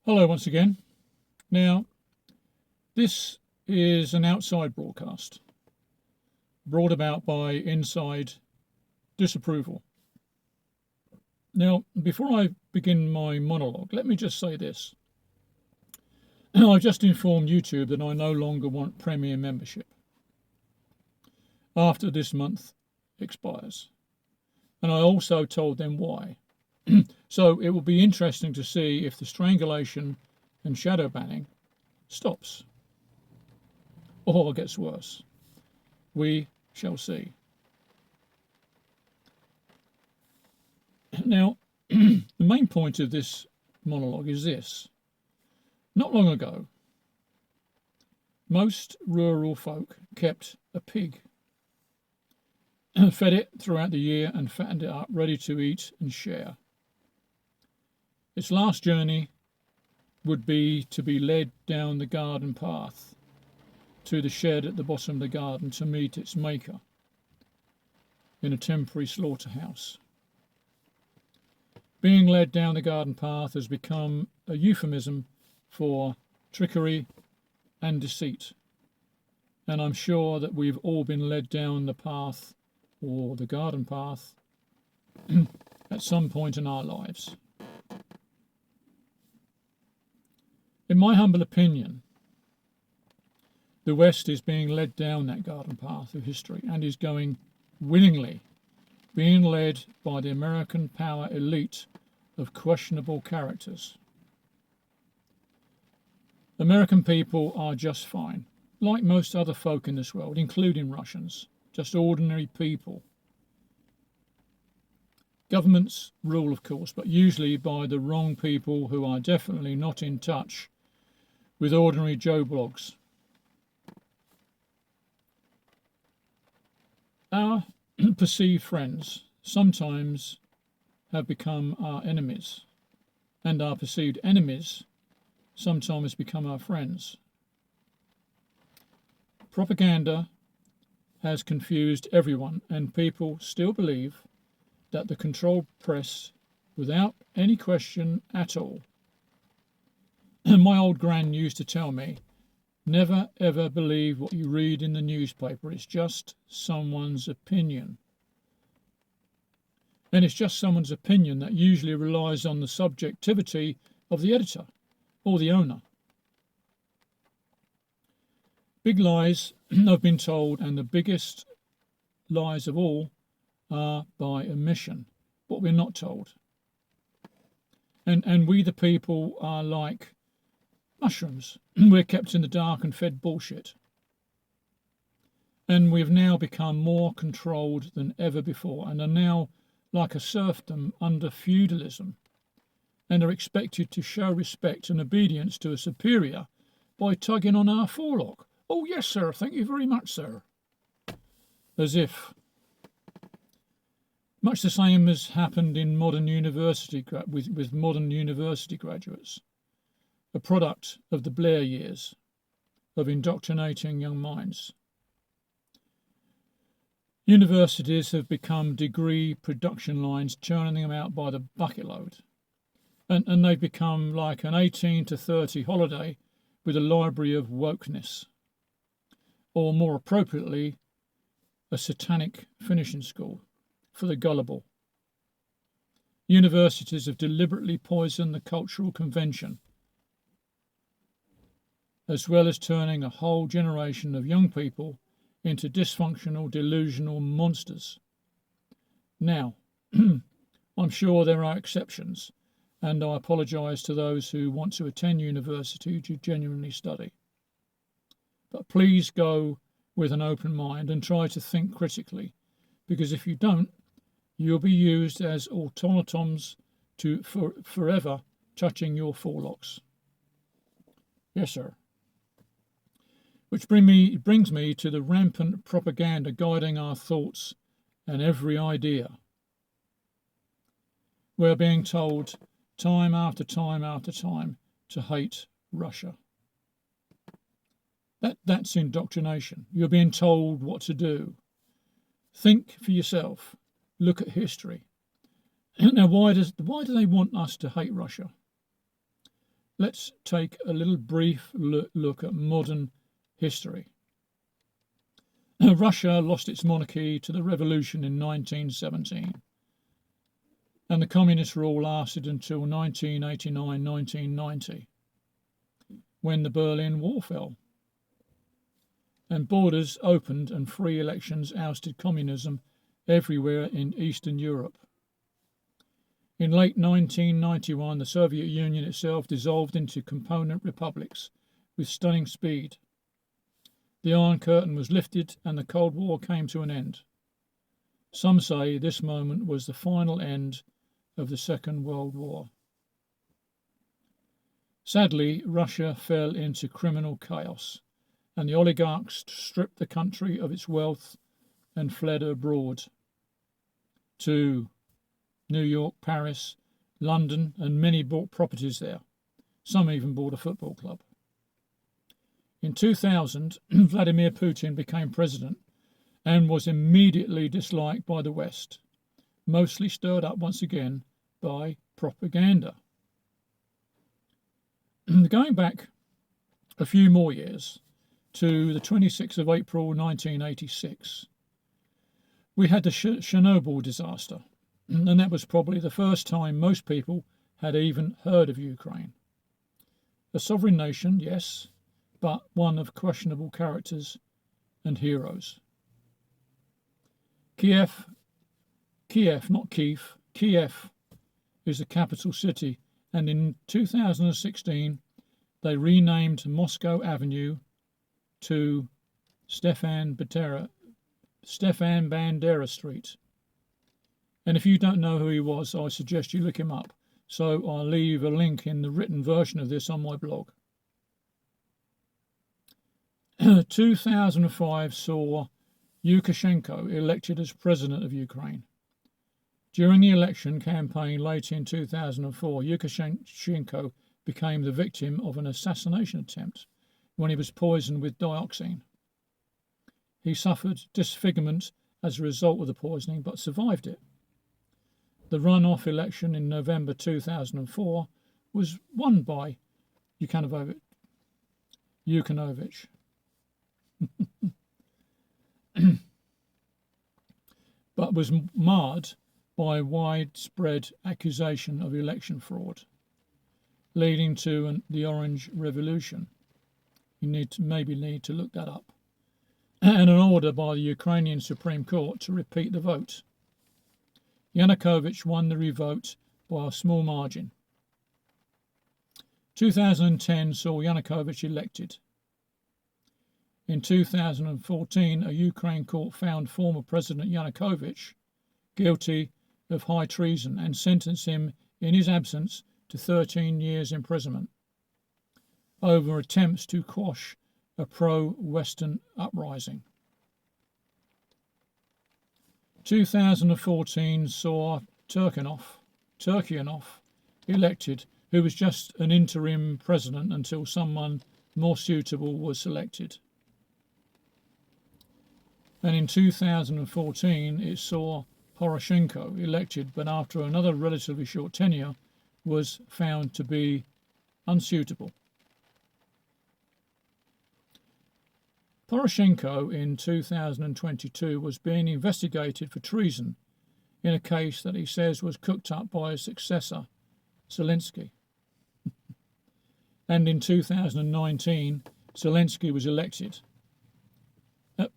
Hello once again. Now, this is an outside broadcast brought about by inside disapproval. Now, before I begin my monologue, let me just say this. I've just informed YouTube that I no longer want Premier membership after this month expires. And I also told them why. So it will be interesting to see if the strangulation and shadow banning stops or gets worse. We shall see. Now, the main point of this monologue is this. Not long ago, most rural folk kept a pig, fed it throughout the year and fattened it up, ready to eat and share. Its last journey would be to be led down the garden path to the shed at the bottom of the garden to meet its maker in a temporary slaughterhouse. Being led down the garden path has become a euphemism for trickery and deceit. And I'm sure that we've all been led down the path or the garden path at some point in our lives. In my humble opinion, the West is being led down that garden path of history and is going willingly, being led by the American power elite of questionable characters. American people are just fine, like most other folk in this world, including Russians, just ordinary people. Governments rule, of course, but usually by the wrong people who are definitely not in touch with ordinary Joe Blogs. Our perceived friends sometimes have become our enemies, and our perceived enemies sometimes become our friends. Propaganda has confused everyone, and people still believe that the controlled press, without any question at all. My old gran used to tell me, never ever believe what you read in the newspaper. It's just someone's opinion. And it's just someone's opinion that usually relies on the subjectivity of the editor or the owner. Big lies I've been told, and the biggest lies of all are by omission, what we're not told. And we the people are like mushrooms. We're kept in the dark and fed bullshit. And we've now become more controlled than ever before and are now like a serfdom under feudalism and are expected to show respect and obedience to a superior by tugging on our forelock. Oh, yes, sir. Thank you very much, sir. As if. Much the same has happened in modern university with modern university graduates, a product of the Blair years of indoctrinating young minds. Universities have become degree production lines, churning them out by the bucket load. And they've become like an 18 to 30 holiday with a library of wokeness. Or more appropriately, a satanic finishing school for the gullible. Universities have deliberately poisoned the cultural convention, as well as turning a whole generation of young people into dysfunctional, delusional monsters. Now, I'm sure there are exceptions, and I apologise to those who want to attend university to genuinely study. But please go with an open mind and try to think critically, because if you don't, you'll be used as automatons for forever touching your forelocks. Yes, sir. Which brings me to the rampant propaganda guiding our thoughts and every idea. We're being told time after time after time to hate Russia. That's indoctrination. You're being told what to do. Think for yourself. Look at history. Now, why do they want us to hate Russia? let's take a little brief look at modern history. Russia lost its monarchy to the revolution in 1917, and the communist rule lasted until 1989-1990, when the Berlin Wall fell, and borders opened and free elections ousted communism everywhere in Eastern Europe. In late 1991, the Soviet Union itself dissolved into component republics with stunning speed. The Iron Curtain was lifted and the Cold War came to an end. Some say this moment was the final end of the Second World War. Sadly, Russia fell into criminal chaos, and the oligarchs stripped the country of its wealth and fled abroad to New York, Paris, London, and many bought properties there. Some even bought a football club. In 2000, Vladimir Putin became president and was immediately disliked by the West, mostly stirred up once again by propaganda. Going back a few more years to the 26th of April 1986, we had the Chernobyl disaster, and that was probably the first time most people had even heard of Ukraine. A sovereign nation, yes, but one of questionable characters and heroes. Kiev, not Kiev, Kiev is the capital city, and in 2016 they renamed Moscow Avenue to Stefan Bandera Street. And if you don't know who he was, I suggest you look him up. So I'll leave a link in the written version of this on my blog. 2005 saw Lukashenko elected as president of Ukraine. During the election campaign late in 2004, Lukashenko became the victim of an assassination attempt when he was poisoned with dioxin. He suffered disfigurement as a result of the poisoning, but survived it. The runoff election in November 2004 was won by Yukановich. But was marred by widespread accusation of election fraud, leading to the Orange Revolution. You need to look that up. And an order by the Ukrainian Supreme Court to repeat the vote. Yanukovych won the revote by a small margin. 2010 saw Yanukovych elected. In 2014, a Ukraine court found former President Yanukovych guilty of high treason and sentenced him in his absence to 13 years imprisonment over attempts to quash a pro-Western uprising. 2014 saw Turkionov elected, who was just an interim president until someone more suitable was selected. And in 2014 it saw Poroshenko elected, but after another relatively short tenure was found to be unsuitable. Poroshenko in 2022 was being investigated for treason in a case that he says was cooked up by his successor, Zelensky. And in 2019, Zelensky was elected.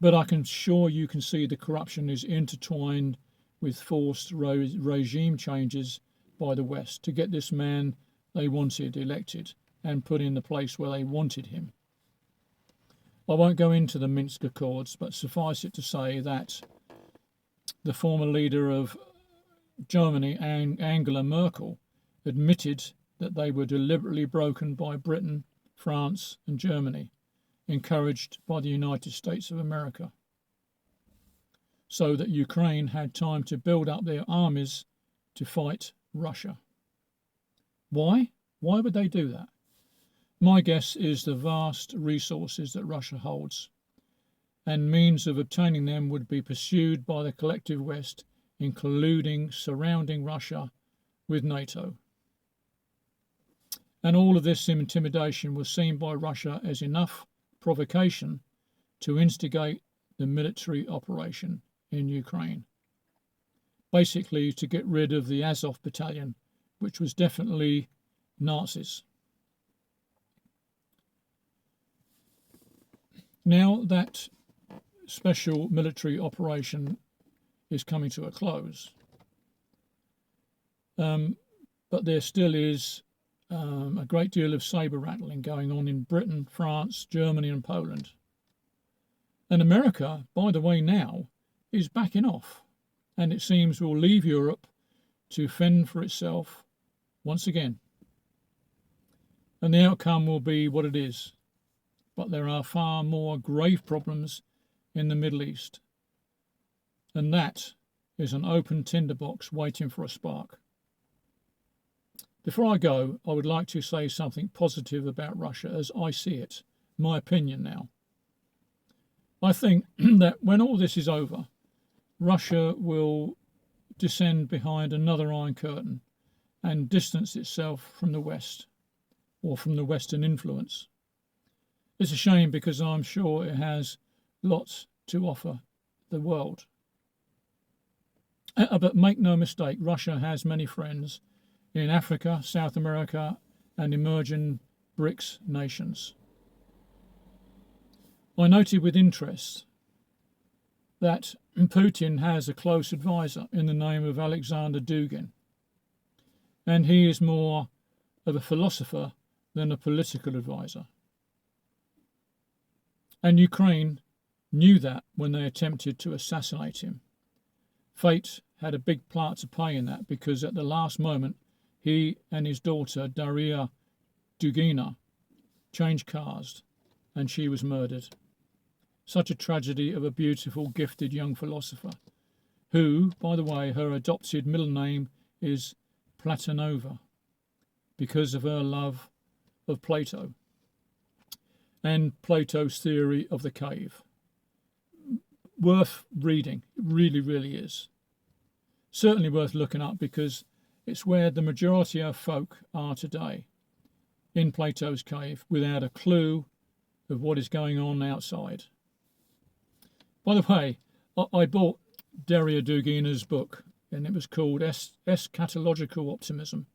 But I can sure you can see the corruption is intertwined with forced regime changes by the West to get this man they wanted elected and put in the place where they wanted him. I won't go into the Minsk Accords, but suffice it to say that the former leader of Germany, Angela Merkel, admitted that they were deliberately broken by Britain, France, and Germany, encouraged by the United States of America, so that Ukraine had time to build up their armies to fight Russia. Why? Why would they do that? My guess is the vast resources that Russia holds, and means of obtaining them would be pursued by the collective West, including surrounding Russia with NATO. And all of this intimidation was seen by Russia as enough provocation to instigate the military operation in Ukraine. Basically, to get rid of the Azov battalion, which was definitely Nazis. Now that special military operation is coming to a close, but there still is a great deal of saber rattling going on in Britain, France, Germany, and Poland. And America, by the way, now is backing off, and it seems will leave Europe to fend for itself once again. And the outcome will be what it is. But there are far more grave problems in the Middle East. And that is an open tinderbox waiting for a spark. Before I go, I would like to say something positive about Russia as I see it, my opinion now. I think that when all this is over, Russia will descend behind another Iron Curtain and distance itself from the West, or from the Western influence. It's a shame because I'm sure it has lots to offer the world. But make no mistake, Russia has many friends in Africa, South America, and emerging BRICS nations. I noted with interest that Putin has a close advisor in the name of Alexander Dugin, and he is more of a philosopher than a political advisor. And Ukraine knew that when they attempted to assassinate him. Fate had a big part to play in that because at the last moment, he and his daughter, Daria Dugina, changed cars and she was murdered. Such a tragedy of a beautiful, gifted young philosopher who, by the way, her adopted middle name is Platonova because of her love of Plato and Plato's theory of the cave. Worth reading, it really, really is. Certainly worth looking up because it's where the majority of folk are today, in Plato's cave, without a clue of what is going on outside. By the way, I bought Daria Dugina's book, and it was called Eschatological Optimism.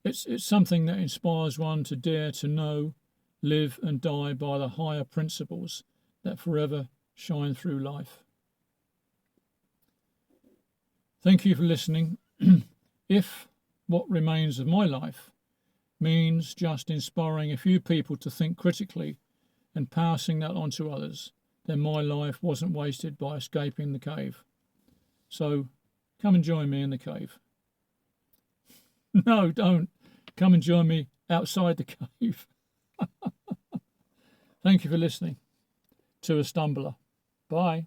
It's something that inspires one to dare to know, live and die by the higher principles that forever shine through life. Thank you for listening. If what remains of my life means just inspiring a few people to think critically and passing that on to others, then my life wasn't wasted by escaping the cave. So come and join me in the cave. No, don't. Come and join me outside the cave. Thank you for listening to A Stumbler. Bye.